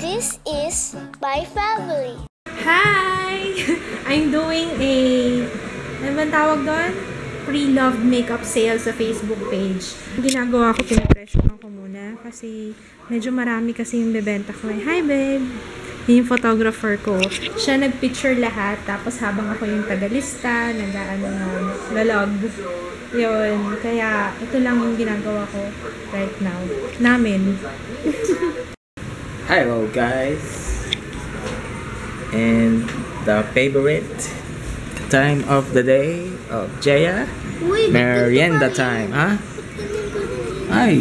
This is my family. Hi! I'm doing ano bang tawag doon? Pre-loved makeup sale sa Facebook page. Ginagawa ko, pinapresyohan ko muna kasi medyo marami kasi yung bebenta ko. Hi babe! Yun yung photographer ko. Siya nag-picture lahat, tapos habang ako yung tagalista, lalog. Yun. Kaya ito lang yung ginagawa ko right now. Namin. Hello guys, and the favorite time of the day of Jaya, merienda time, ha? Ay,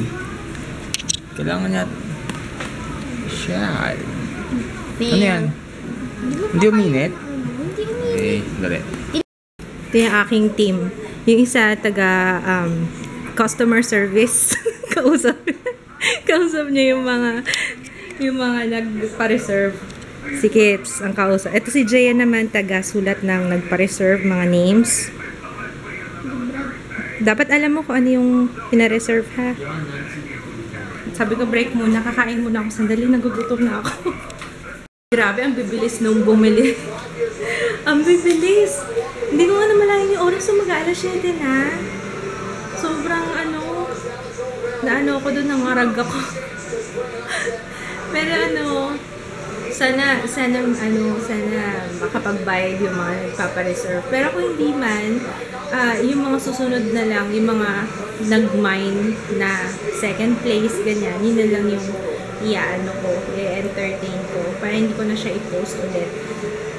kailangan niya siya. Ano yan? Hindi uminit? Okay, dali. Ito yung aking team. Yung isa taga customer service. Kausap niya yung mga nagpa-reserve. Si Kits ang kausap. Ito si Jaya naman, taga-sulat ng nagpa-reserve mga names. Dapat alam mo kung ano yung pina-reserve, ha? Sabi ko, break muna. Kakain muna ako. Sandali, nagugutom na ako. Grabe, ang bibilis nung bumili. Ang bibilis. Hindi ko nga namalayan yung oras. So, mag-aalas 7 na. Sobrang naano ako doon, nangarag ako. Pero sana makapagbayad yung mga nagpapa-reserve. Pero kung hindi man, yung mga susunod na lang, yung mga nag-mine na second place, ganyan, yun na lang yung i-entertain ko. Para hindi ko na siya i-post ulit.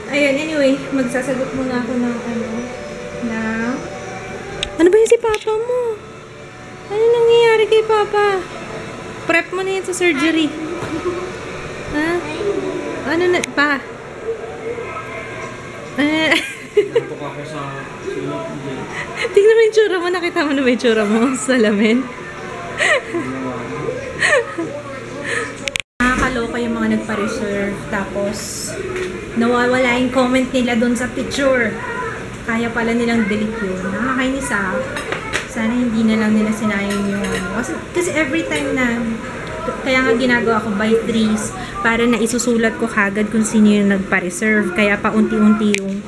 Ayun, anyway, magsasagot muna ako ng ano ba yun si Papa mo? Ano nangyayari kay Papa? Prep mo na yan sa surgery. Ha? Ano na? Pa? Nantok ako sa sulok. Tingnan mo yung tsura mo. Nakita mo na ba yung tsura mo sa salamin? Nakakaloka yung mga nagpa-reserve. Tapos, nawawala yung comment nila doon sa picture. Kaya pala nilang delete yun. Nakakainis ah. Sana hindi na lang nila sinayang yung Kasi every time na kaya nga ginagawa ko by threes para na isusulat ko kagad kung sino yung nagpa-reserve. Kaya pa unti-unti yung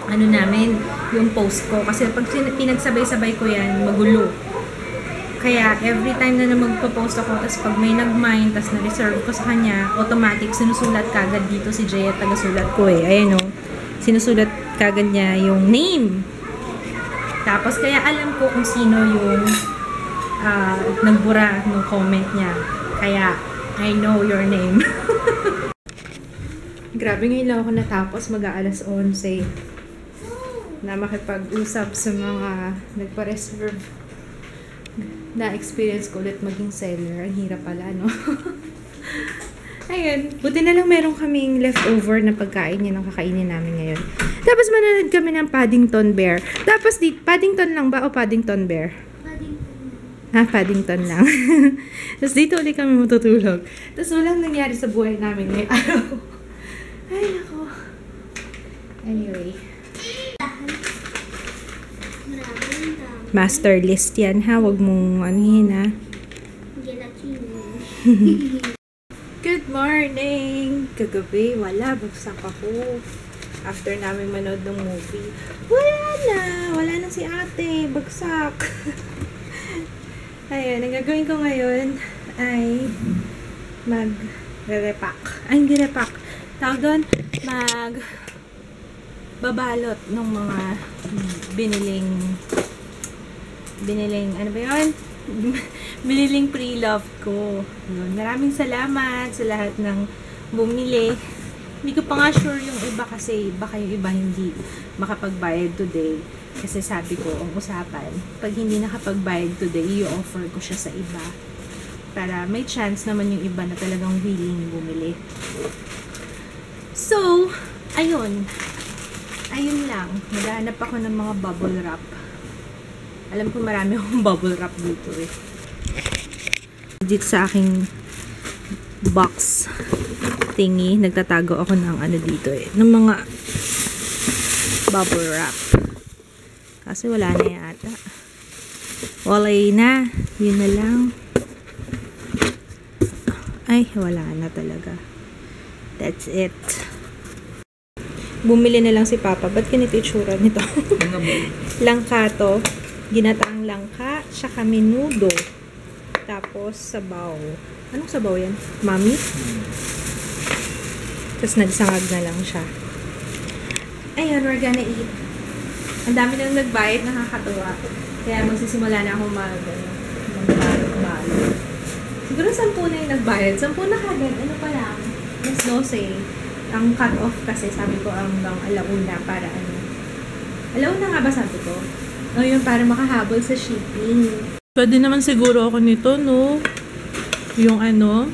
namin, yung post ko. Kasi pag pinagsabay-sabay ko yan, magulo. Kaya every time na magpo-post ako, tapos pag may nag-mine, tapos na-reserve ko sa kanya, automatic sinusulat kagad dito si Jaya, taga-sulat ko eh. Ayan o. Sinusulat kagad niya yung name. Tapos kaya alam ko kung sino yung nagbura ng comment niya. Kaya, I know your name. Grabe ngayon lang ako natapos mag-aalas 11 na makipag-usap sa mga nagpa-reserve. Na-experience ko ulit maging seller. Ang hirap pala, no? Ayun. Buti na lang meron kaming leftover na pagkain yun ang kakainin namin ngayon. Tapos manonood kami ng Paddington Bear. Tapos Paddington lang ba o Paddington Bear? Paddington lang. Tapos dito ulit kami matutulog. Tapos walang nangyari sa buhay namin ngayong araw. Ay, nako. Anyway. Master list yan, ha? Huwag mong anuhin, ha? Good morning! Kagabi, wala. Bagsak ako. After namin manood ng movie. Wala na si ate. Bagsak. Ayun, ang gagawin ko ngayon ay mag-repack. Ay, hindi repack. Tawag doon, babalot ng mga biniling, ano ba yun? Biniling pre-love ko. Yun. Maraming salamat sa lahat ng bumili. Hindi ko pa nga sure yung iba kasi baka yung iba hindi makapagbayad today. Kasi sabi ko, ang usapan, pag hindi nakapagbayad today, i-offer ko siya sa iba. Para may chance naman yung iba na talagang willing bumili. So, ayun. Ayun lang. Maghanap ako ng mga bubble wrap. Alam ko marami akong bubble wrap dito eh. Dito sa aking box thingy, nagtatago ako ng ano dito eh. Ng mga bubble wrap. Kasi wala na yata. Wala na. Yun na lang. Ay, wala na talaga. That's it. Bumili na lang si Papa. Ba't ganito itsura nito? Langka to. Ginataang langka. Tsaka menudo. Tapos sabaw. Anong sabaw yan? Mami? Tapos nagsangag na lang siya. Ayun, we're gonna eat. Ang dami nang nagbayad, nakakatuwa. Kaya magsisimula na ako mag-balot. Siguro 10 na yung nagbayad. 10 na kagad. Ano pa lang? Mas 12. Ang cut-off kasi sabi ko hanggang 1:00 para ano. 1:00 nga ba sabi ko? O yun, para makahabol sa shipping. Pwede naman siguro ako nito, no? Yung ano,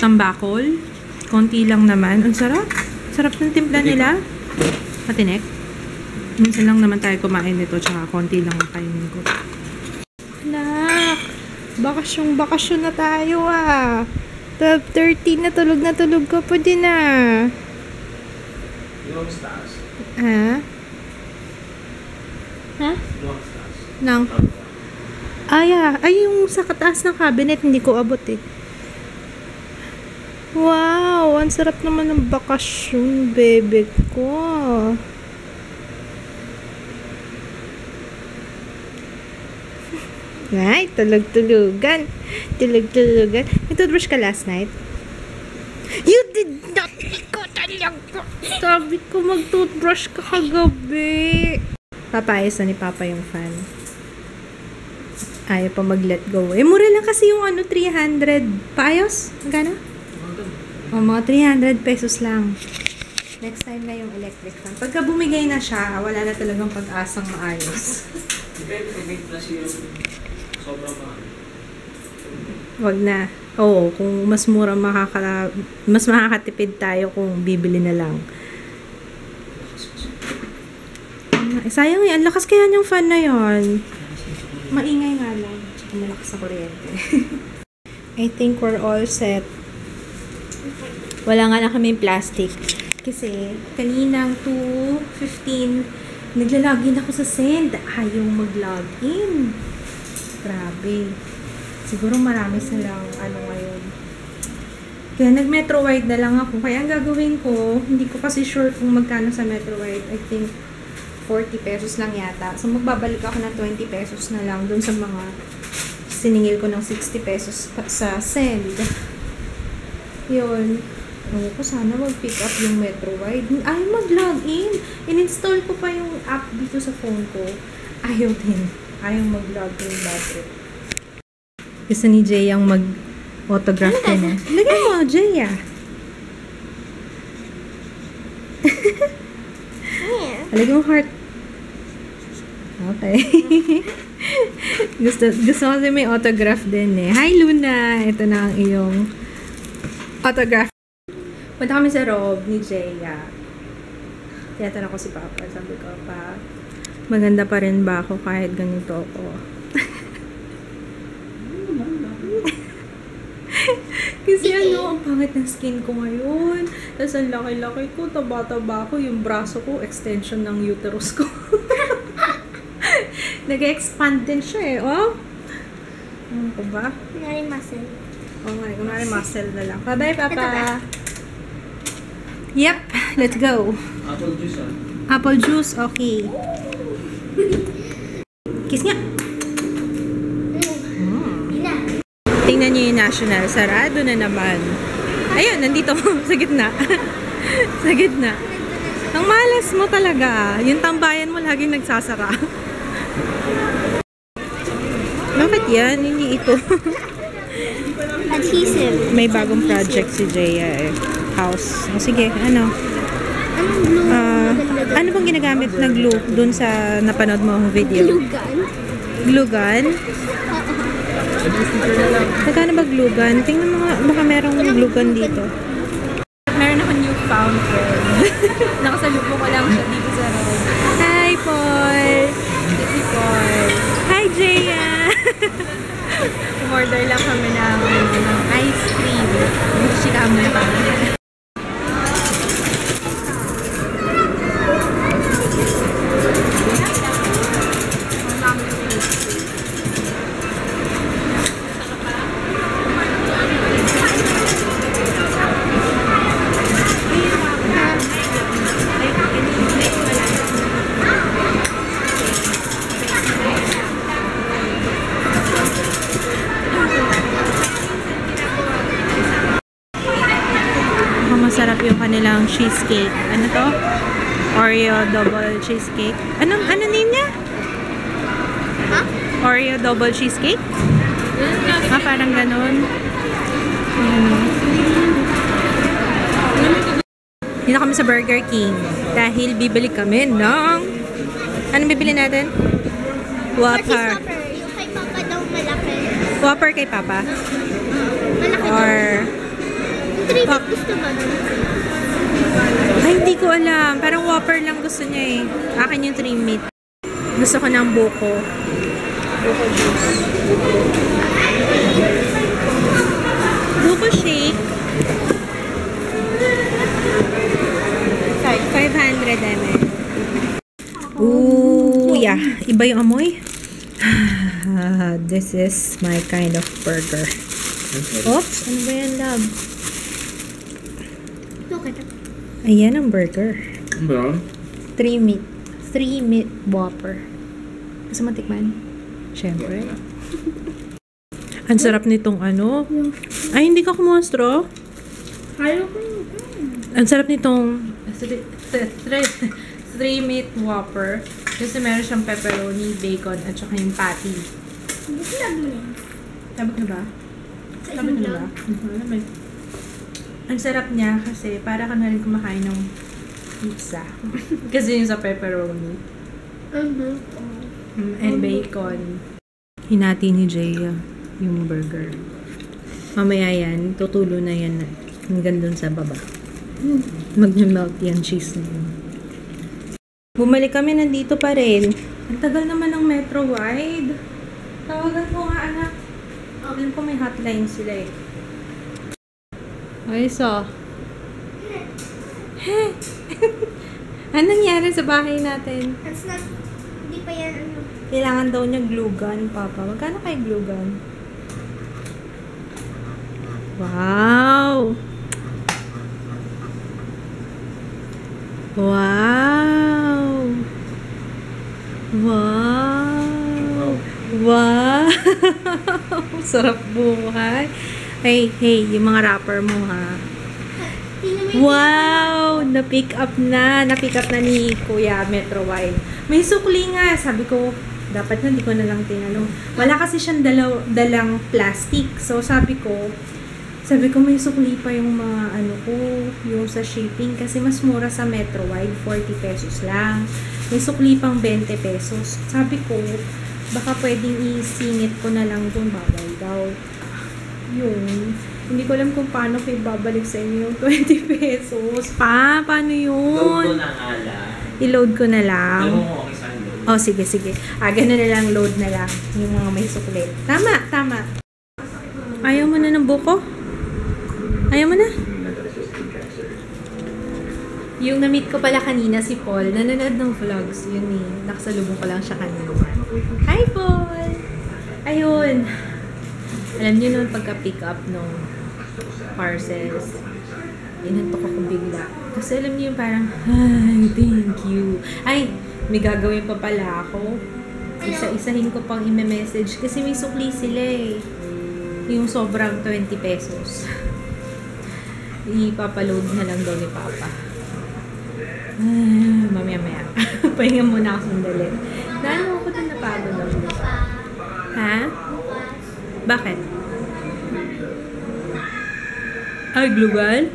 tambakol. Konti lang naman. Ang sarap. Sarap ng timpla nila. Matinik. Minsan lang naman tayo kumain nito, tsaka konti lang ang kainin ko. Anak! Bakasyon na tayo ah. 12:30 na tulog ka pa din ah. Long stars. Ha? Ha? Long stars. Nang? Ay, yung sa kataas ng cabinet, hindi ko abot eh. Wow! Ang sarap naman ng bakasyon, bebe ko. Ay, tulog-tulugan. Nag-toothbrush ka last night? You did not! Ikaw talaga! Sabi ko mag-toothbrush ka kagabi. Papayos na ni Papa yung fan. Ayaw pa mag-let go. Eh, mura lang kasi yung 300. Paayos? Magkano? O, mga 300 pesos lang. Next time na yung electric fan. Pagka bumigay na siya, wala na talagang pag-asang maayos. Depende kung may plus yung sobrang mahal. Wag na. Oo, kung mas mura mas makakatipid tayo kung bibili na lang. Sayang eh, ang lakas kaya niyang fan na yon. Maingay nga lang. Tsaka malakas sa kuryente. I think we're all set. Wala nga na kami plastic. Kasi, kaninang 2:15, naglalogin ako sa send. Ayaw mag-login. Grabe. Siguro marami silang ngayon. Kaya nag-Metrowide na lang ako. Kaya ang gagawin ko, hindi ko kasi sure kung magkano sa Metrowide. I think 40 pesos lang yata. So, magbabalik ako ng 20 pesos na lang dun sa mga siningil ko ng 60 pesos sa send. Yun. Ano ko, sana mag-pick up yung Metrowide. Ayaw mag-login. In-install ko pa yung app dito sa phone ko. Ayaw din. Ayaw mag-login battery. Gusto ni Jay ang mag-autograph ko na. Lagyan mo, Jay ah. Lagyan mo heart. Okay. gusto kasi may autograph din eh. Hi Luna! Ito na ang iyong autograph. Punta kami sa Rob ni Jaya. Tinatanong ko si Papa. Sabi ko, Pa, maganda pa rin ba ako kahit ganito ako? Kasi ang pangit ng skin ko ngayon. Tapos ang laki-laki ko, taba-taba ko, yung braso ko, extension ng uterus ko. Nag-expand din siya eh, oh. Ano ko ba? Kunwari muscle. Oo nga, kunwari muscle na lang. Bye-bye, Papa! Yep, let's go. Apple juice ah. Apple juice, okay. Kiss nga. Tingnan niyo yung national. Sarado na naman. Ayun, nandito sa gitna. Sa gitna. Ang malas mo talaga. Yung tambayan mo laging nagsasara. Bakit yan? Hindi ito. Adhesive. May bagong project si Jaya eh. House. O sige, ano? Anong glue? Ano bang ginagamit na glue dun sa napanood mo video? Glue gun? Glue gun? Magkano ba glue gun? Tingnan mo nga, baka merong glue gun dito. Meron ako new found friend. Nakasalubong ko lang siya dito sa road. Hi, Paul! Si Paul. Hi, Jaya! Umorder lang kami ng ice cream. Chika mo na pa. cheesecake. Ano to? Oreo double cheesecake. Ano name niya? Ha? Oreo double cheesecake? Parang ganun. Dito kami sa Burger King. Dahil bibili kami ng... Anong bibili natin? Whopper. Yung kay Papa daw malaki. Whopper kay Papa? Malaki Or... Yung 3 meat gusto ba? Ay, hindi ko alam. Parang Whopper lang gusto niya eh. Akin yung 3 meat. Gusto ko ng buko. Buko juice. Buko shake. 500 ml. Ooh, yeah. Iba yung amoy. This is my kind of burger. Oops, ano ba yan, love? Ayan ang burger. Brown? 3 meat. 3 meat Whopper. Gusto mo tikman? Siyempre. Ang sarap nitong ano. Ay, hindi ka kumuha ng straw? Ayaw ko. Ang sarap nitong 3 meat Whopper. Kasi meron siyang pepperoni, bacon, at saka yung patty. Sabak na ba? Sabak na ba? Ang sarap niya kasi para ka na rin kumakain ng pizza. Kasi yung sa pepperoni. And bacon. Hinati ni Jaya yung burger. Mamaya yan, tutulo na yan hanggang dun sa baba. Mag-melt yan cheese na yun. Bumalik kami, nandito pa rin. Ang tagal naman ng Metro Wide. Tawagan ko nga, anak. Alam ko may hotline sila eh. Ay, so. Anong nangyari sa bahay natin? That's not, hindi pa yan ano. Kailangan daw niya glue gun, Papa. Magkano kay glue gun? Wow! Wow! Wow! Wow! Sarap buhay. Hey, yung mga rapper mo, ha? Wow! Na-pick up na. Na-pick up na ni Kuya Metro Wide. May sukli nga. Sabi ko, dapat na, hindi ko na lang tinanong. Wala kasi siyang dalang plastic. So, sabi ko, may sukli pa yung mga ano ko, yung sa shipping. Kasi mas mura sa Metro Wide, 40 pesos lang. May sukli pang 20 pesos. Sabi ko, baka pwedeng isingit ko na lang dun, bawal daw. Yun. Hindi ko alam kung paano ko ibabalik sa inyo yung 20 pesos. Paano yun? Load ko na nga lang. I-load ko na lang. Alam mo kung isang load. Oh, sige. Ganun na lang, load na lang. Yung mga may sukli. Tama. Ayaw mo na ng buko? Ayaw mo na? Yung na-meet ko pala kanina si Paul, nanonood ng vlogs. Yun eh. Nakasalubong ko lang siya kanina. Hi, Paul! Ayun. Alam niyo noon pagka-pick up nung parcels, inantok ako bigla. Kasi alam niyo yung parang, ay, thank you. Ay, may gagawin pa pala ako. Isa-isahin ko pang i-message kasi may sukli sila eh. Yung sobrang 20 pesos. Ipapaload na lang daw ni Papa. Mamaya. Pahinga muna ako sandali. Naano ako na napagod ako. Ha? Bakit? Ay, glue gun?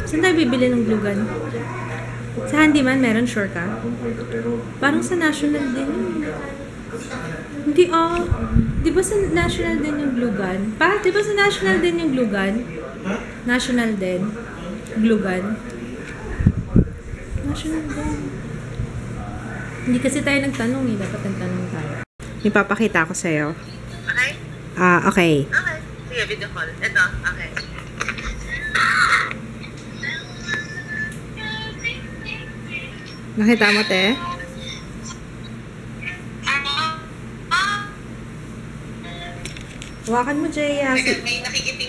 Saan tayo bibili ng glue gun? Sa Handyman, meron, sure ka? Parang sa National din. Hindi, di ba sa National din yung glue gun? Di ba sa National din yung glue gun? National din. Glue gun. National din. Hindi kasi tayo nagtanong eh. Dapat nagtanong tayo. Ipapakita ko sa'yo. Okay? Okay. Okay. Sige, video call. Ito, okay. Nakita mo, te? Hawakan mo, Jaya. May nakikiting.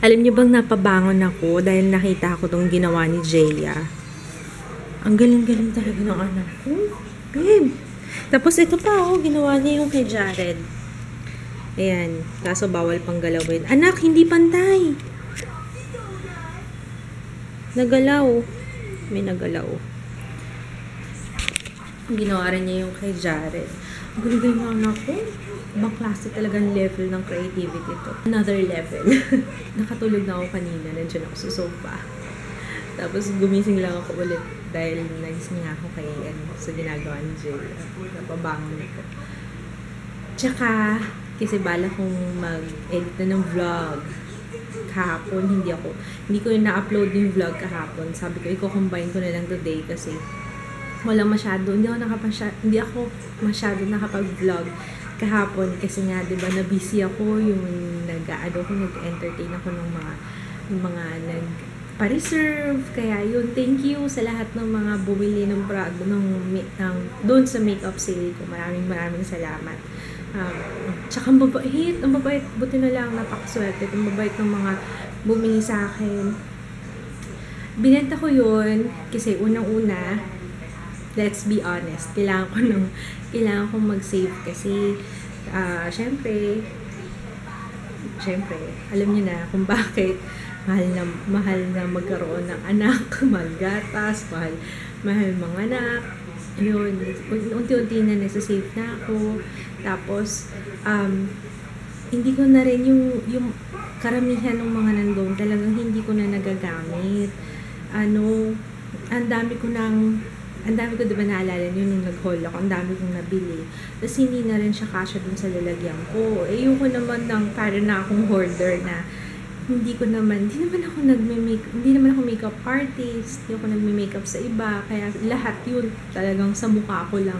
Alam niyo bang napabangon ako dahil nakita ko tong ginawa ni Jaya. Ang galing-galing talaga ng anak ko. Babe. Tapos ito pa, ginawa niya yung kay Jared. Ayan. Kaso bawal pang galawin. Anak, hindi pantay! Nagalaw. May nagalaw. Ginawa rin niya yung kay Jared. Ang ganda yung mga anak ko. Ibang klase talagang level ng creativity ito. Another level. Nakatulog na ako kanina. Nandiyan ako sa sofa. Tapos gumising lang ako ulit dahil nagising nga ako kay sa ginagawa ni Jay. Napabangon ko. Tsaka, kasi bala kong mag-edit na ng vlog kahapon. Hindi ko yung na-upload yung vlog kahapon. Sabi ko, i-combine ko na lang today kasi walang masyado. Hindi ako masyado nakapag-vlog kahapon kasi nga, di ba, na-busy ako yung nag-entertain ako ng mga nag-reserve. Kaya yun, thank you sa lahat ng mga bumili ng doon sa makeup sale ko. Maraming salamat. Tsaka ang mabait, buti na lang, napakaswerte. Ang mabait ng mga bumili sa akin. Binenta ko yun kasi unang-una, let's be honest, kailangan kong mag-save kasi syempre, alam niyo na kung bakit mahal na magkaroon ng anak, mahal gatas, mahal mga anak. Yun, unti-unti na nasa-save na ako. Tapos, hindi ko na rin yung karamihan ng mga nandun, talagang hindi ko na nagagamit. Ang dami ko diba naalala nyo nung nag-haul ako, ang dami kong nabili. Tapos hindi na rin siya kasya dun sa lalagyan ko. Yung ko naman parang na akong hoarder na hindi naman ako makeup artist, hindi ako nagme-makeup sa iba, kaya lahat yun talagang sa mukha ko lang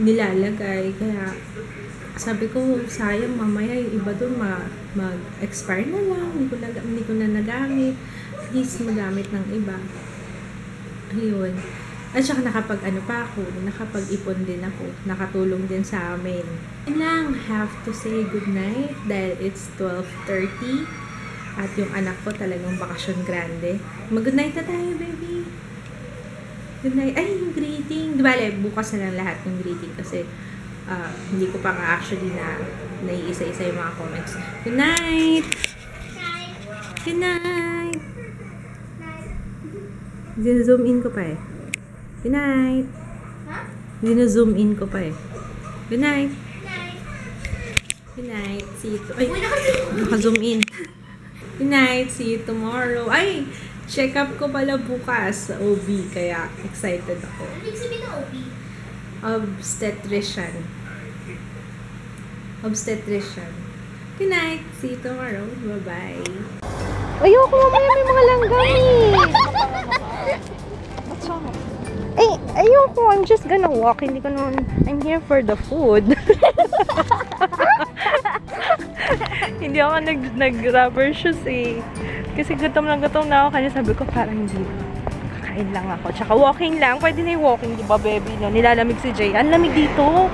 nilalagay. Kaya sabi ko, sayang mamaya yung iba dun mag-expire na lang, hindi ko na nagamit, please magamit ng iba. Ayun. At saka nakapag-ipon din ako, nakatulong din sa amin. Yun lang, have to say goodnight dahil it's 12:30. At yung anak ko talagang bakasyon grande. Mag-good night na tayo, baby. Good night. Ay, yung greeting. Diba, bukas na lang lahat yung greeting kasi hindi ko pa nga actually na naiisa-isa yung mga comments. Good night! Good night! Zoom in ko pa eh. Good night! Zoom in ko pa eh. Good night! Good night! See you ay, naka-zoom in. Good night, see you tomorrow. Ay, check up ko pala bukas sa OB, kaya excited ako. Ano yung sabihin ng OB? Obstetrician. Good night, see you tomorrow. Bye-bye. Ayoko, mamaya may mga langgam eh. What's wrong? Ayoko, I'm just gonna walk. I'm here for the food. Hindi ako nag-rubber shoes eh. Kasi gutom na ako. Kanya sabi ko parang hindi. Kakain lang ako. Tsaka walking lang. Pwede na yung walking, di ba, baby? No? Nilalamig si Jay. Ang lamig dito.